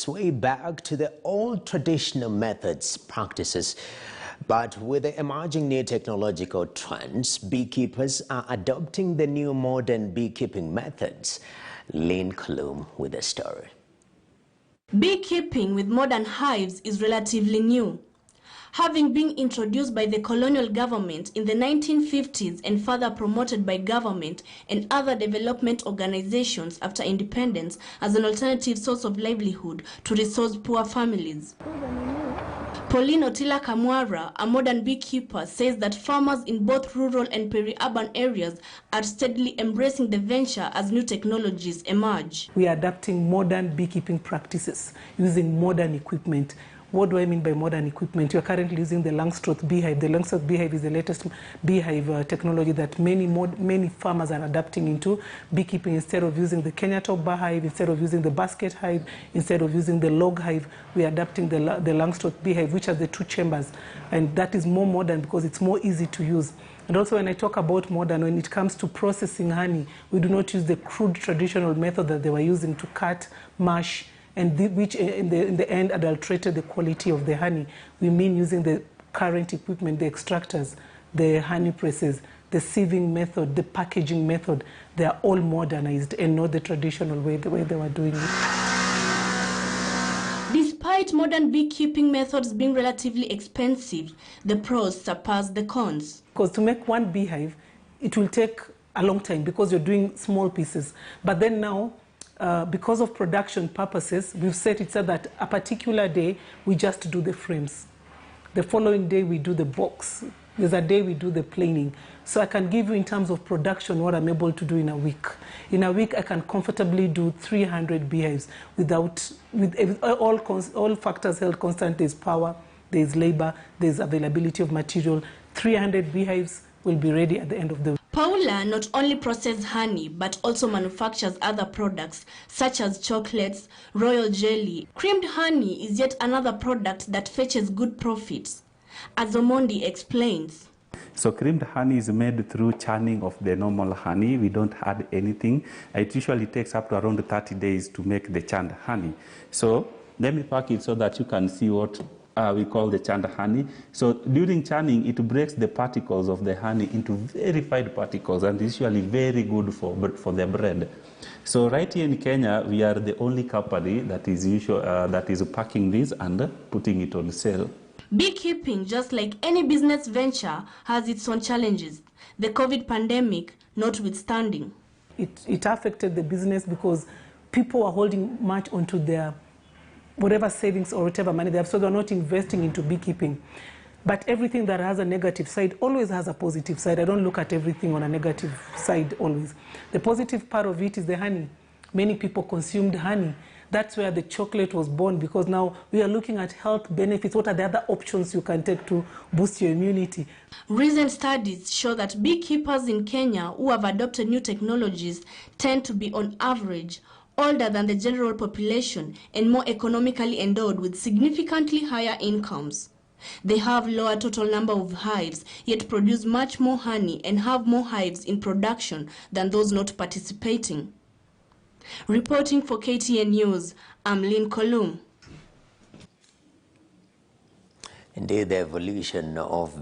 sway back to the old traditional methods, practices. But with the emerging new technological trends, beekeepers are adopting the new modern beekeeping methods. Lynn Colum with the story. Beekeeping with modern hives is relatively new. Having been introduced by the colonial government in the 1950s and further promoted by government and other development organizations after independence as an alternative source of livelihood to resource-poor families. Pauline Otila Kamwara, a modern beekeeper, says that farmers in both rural and peri-urban areas are steadily embracing the venture as new technologies emerge. We are adapting modern beekeeping practices using modern equipment. What do I mean by modern equipment? We are currently using the Langstroth beehive. The Langstroth beehive is the latest beehive technology that many farmers are adapting into beekeeping. Instead of using the Kenya top bar hive, instead of using the basket hive, instead of using the log hive, we are adapting the Langstroth beehive, which are the two chambers. And that is more modern because it's more easy to use. And also when I talk about modern, when it comes to processing honey, we do not use the crude traditional method that they were using to cut, mash, and which in the end adulterated the quality of the honey. We mean using the current equipment, the extractors, the honey presses, the sieving method, the packaging method. They are all modernized and not the traditional way, the way they were doing it. Despite modern beekeeping methods being relatively expensive, the pros surpass the cons. Because to make one beehive, it will take a long time because you're doing small pieces. But then now, because of production purposes, we've set it so that a particular day we just do the frames. The following day we do the box. There's a day we do the planing. So I can give you in terms of production what I'm able to do in a week. In a week I can comfortably do 300 beehives with all factors held constant. There's power, there's labor, there's availability of material. 300 beehives will be ready at the end of the week. Paula not only processes honey, but also manufactures other products, such as chocolates, royal jelly. Creamed honey is yet another product that fetches good profits. As Omondi explains. So creamed honey is made through churning of the normal honey. We don't add anything. It usually takes up to around 30 days to make the churned honey. So let me pack it so that you can see what we call the churned honey. So during churning, it breaks the particles of the honey into very fine particles, and is usually very good for the bread. So right here in Kenya, we are the only company that is packing this and putting it on sale. Beekeeping, just like any business venture, has its own challenges. The COVID pandemic notwithstanding. It affected the business because people are holding much onto their whatever savings or whatever money they have, so they're not investing into beekeeping. But everything that has a negative side always has a positive side. I don't look at everything on a negative side always. The positive part of it is the honey. Many people consumed honey. That's where the chocolate was born, because now we are looking at health benefits. What are the other options you can take to boost your immunity? Recent studies show that beekeepers in Kenya who have adopted new technologies tend to be on average older than the general population and more economically endowed with significantly higher incomes. They have lower total number of hives, yet produce much more honey and have more hives in production than those not participating. Reporting for KTN News, I'm Lynn Colum. Indeed, the evolution of